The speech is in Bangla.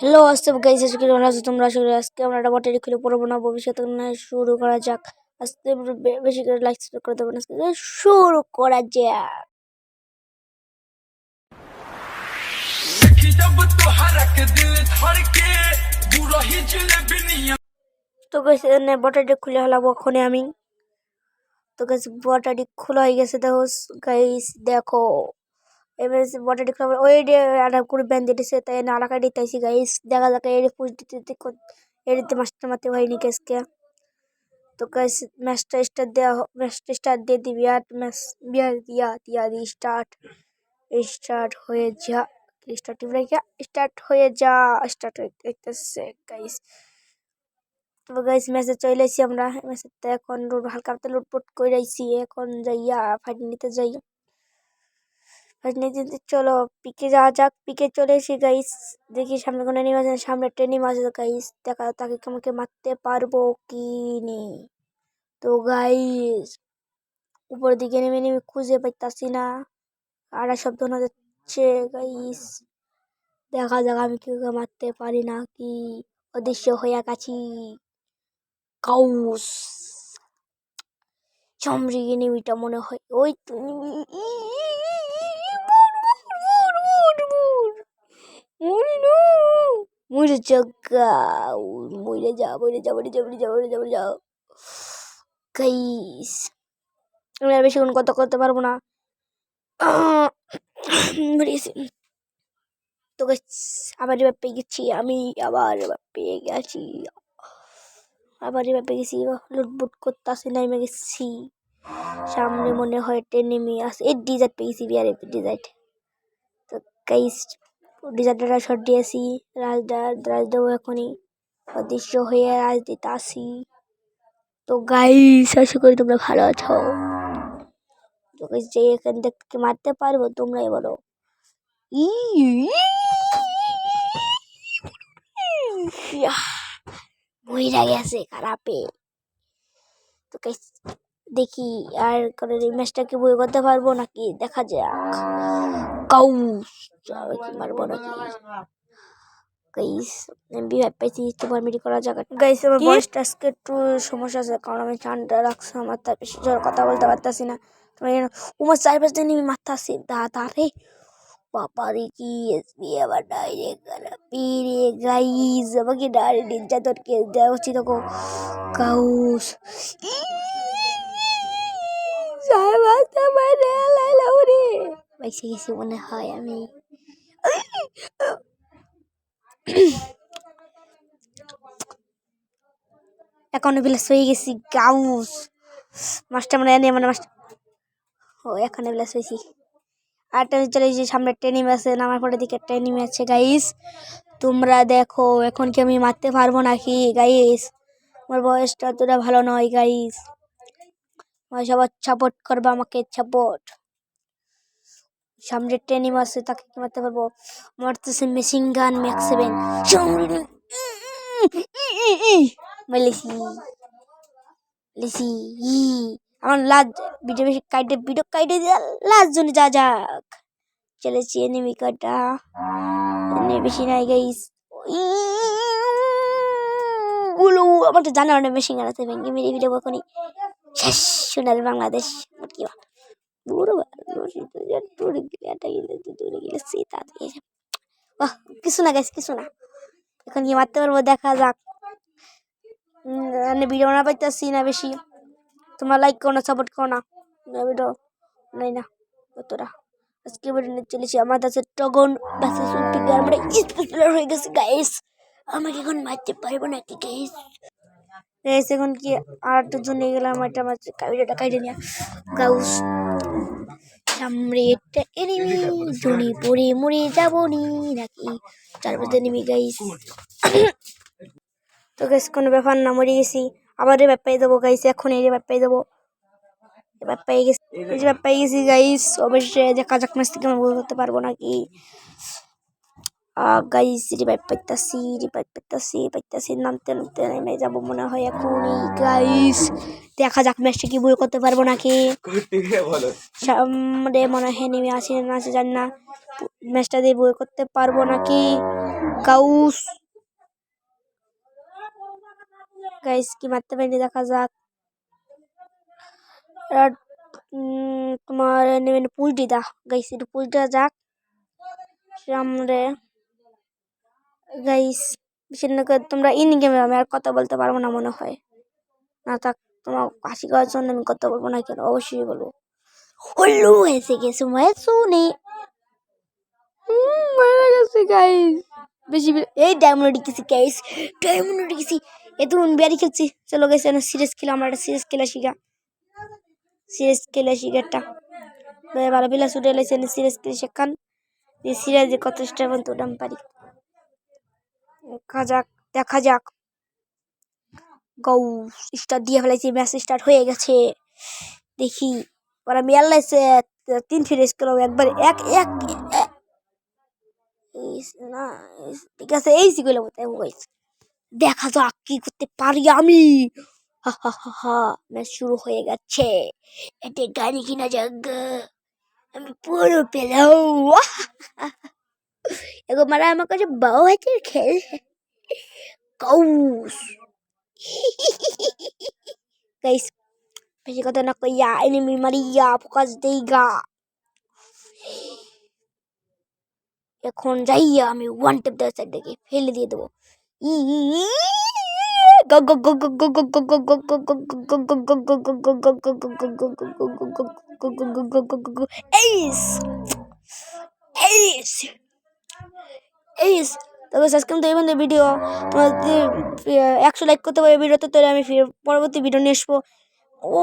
হ্যালো আসসালাম গাইস, আজকে আমরা তোমরা আসলে আজকে আমরা একটা বটারি খুলে পড়বো না ভবিষ্যতে শুরু করা যাক। আজকে বেশি করে লাইক করে দেবেন। আজকে শুরু করা যাক। তো গাইস বটারি খুলে হলাম ওখানে আমি। তো গাইস বটারি খোলা হয়ে গেছে, দেখো গাইস, দেখো এবার বটারি খোলা ওই একটা করে ব্যান্ড দিতেছে, তাই নালাকা দিতেছি গাইস। দেখা যাক এর পুষ দিতে এরিতে মাস্টার মারতে হয়নি গাইসকে। তো গাইস ম্যাচটা স্টার্ট দিয়ে দিবি আর ম্যাচ দিয়া দি স্টার্ট হয়ে যা স্টার্ট হয়ে হইতেছে গাইস। তো গাইস ম্যাচে চলে এসেছি আমরা। ম্যাচে এখন হালকা হালকা লুটপুট করে আইছি। এখন যাইয়া ফাইট নিতে যাই। ফাইট নিতে চলো পিকে যাওয়া যাক। পিকে চলে এসেছি গাইস। দেখি সামনে কোনো এনিমি আছে, সামনে একটা এনিমি আছে গাইস। দেখা তাকে আমাকে মারতে পারবো কি নেই। তো গাইস উপরের দিকে নেমে খুঁজে পাইতাছি না, আর শব্দ শোনা যাচ্ছে গাইস। দেখা যাক আমি কেউ মারতে পারি না কি অদৃশ্য হইয়া গেছি। কাউস চমড়িয়ে নেমিটা মনে হয় ওই মরে যাগা, মরে যাও গাইস। আমি আর বেশিক্ষণ কথা করতে পারবো না। তো আবার এবার পেয়ে গেছি আমি, লুটবুট করতেছি, নেমে গেছি। সামনে মনে হয় নেমে আসে এই ডিজার্ট পেয়েছি, বিয়ার ডিজার্ট। তো গাইস ডিজার্টটা শট দিয়েছি। রাজ দেবো এখনই, অদৃশ্য হয়ে রাজ দিতে আসি। তো গাইস আশা করি তোমরা ভালো আছো। তো গাইস যে এখান থেকে মারতে পারবো তোমরাই বলো। মহিলা গেছে খারাপে। তো দেখি আর করে ম্যাচটাকে বই করতে পারবো নাকি, দেখা যাক। মারবো নাকি গাইস। এমবি পাইছি, তোমার মিডি করা যাক গাইস। আমার ভয়েসটা আজকে একটু সমস্যা আছে, কারণ আমি ঠান্ডা রাখছি আমার, তার বেশি জোর কথা বলতে পারতাছি না। তোমার উমার 4-5 দিন আমি মারতাছি দাঁড়ে বাবারে কি এসবি আবার ডাইরেক্ট পিরে গাইস। আমাকে ডাইরেক্ট নির্যাতন কেস দেওয়া উচিত। কাউস বেশি কিছু মনে হয় আমি। এখন বিলাস হয়ে গেছি গাউস। মাস্টার মানে এনে মানে মাস্টার ও এখন বিলাস হয়েছি। আর চলে যে সামনে ট্রেনিং আছে, নামার পরে দিকে ট্রেনিং আছে গাইস। তোমরা দেখো এখন কি আমি মারতে পারবো নাকি গাইস। আমার বয়সটা অতটা ভালো নয় গাইস, সবার সাপোর্ট করবে আমাকে, সাপোর্ট। সামনে ট্রেনিং আছে, তাকে কি মারতে পারবো। মারতেছে মেশিন গান ম্যাক্স 7 লিসি আমার লাজ ভিডিও বেশি কাইটে লাজ জন্য যা যাক চলেছি। এনিমি কাটা বেশি নাই গাইস। গুলো আমার তো জানা অনেক মেশিন গান আছে, ভেঙে মেরে ভিডিও কখনই শেষ। সোনার বাংলাদেশ কিছু না গাইস, কিছু না। এখন কি মারতে পারবো, দেখা যাক। ভিডিও না পাইতেছি না বেশি, তোমরা লাইক করো না, সাপোর্ট করো না। ভিডিও নাই না কতটা। আজকে চলেছি আমার কাছে টগন আমরা স্পেশাল হয়ে গেছে গাইস। আমাকে এখন মারতে পারবো নাকি গাইস। এখন কি আর দুজন নিয়ে গেলাম, এটা আমার ভিডিওটা কাটে নিয়ে গাউস। সামনে একটা এনিমি, জনি পড়ে মরে যাবো নি নাকি। চারপাশে এনিমি গাইস। তো গাইস কোনো ব্যাপার না, মরে গেছি। আবার এবার পেয়ে যাবো গাইস, এখন এবার পেয়ে যাবো। এবার পেয়ে গেছি গাইস। অবশ্যই দেখা যাক ম্যাচ থেকে আমি করতে পারবো নাকি গাইস। রিভাইভ পাইতাছি নামতে নেমে যাবো মনে হয় এখনই গাইস। দেখা যাক ম্যাচটা কি বই করতে পারবো নাকি। সামনে মনে হয় নেমে আসে না, জানি না ম্যাচটা দিয়ে বই করতে পারবো নাকি। গাউস গাইস কি মারতে পারিনি দেখা যাক আর তোমার নেবেন পুলটি দা গাইস একটু পুলটা যাক সামনে গাইস তোমরা ইন গেমে আমি আর কথা বলতে পারবো না মনে হয় না থাক তোমার হাসি করার জন্য আমি কথা বলবো না কেন অবশ্যই বলবো হলো এসে গেছে শুনে মারা গেছে গাইস বেশি এই ডায়মন্ড গেছি গাইস ডায়মন্ড গেছি এতক্ষণ বিয়ারি খেলছি চলো গাইস না সিরিয়াস খেলা আমরা একটা সিরিয়াস খেলা শিখা একটা ভালো বিলা ছুটে এলেছে সিরিয়াস খেলে শেখান সিরিয়াসে কত স্টার পর্যন্ত উঠাম পারি দেখা যাক গৌ স্টার দিয়ে ফেলাইছি ম্যাচ স্টার্ট হয়ে গেছে দেখি ওরা মেয়াল লাইছে 3 ফিনিশ করো একবার এক এক না ঠিক আছে এই সিগুলো দেখা যাক কি করতে পারি আমি হা হা হা হা ম্যাচ শুরু হয়ে গেছে এটা গাড়ি কিনা যাক আমি পুরো পেলাম এগো মারা আমার কাছে বউ আছে খেল কৌস গাইস বেশি কথা না কইয়া এনিমি মারিয়া ফোকাস দেইগা এখন যাইয়া আমি ওয়ান টেপ দেওয়ার সাইড দেখে ফেলে দিয়ে দেবো ভিডিও তোমাদের 100 লাইক করতে পারে ভিডিওতে তাহলে আমি পরবর্তী ভিডিও নিয়ে আসবো ও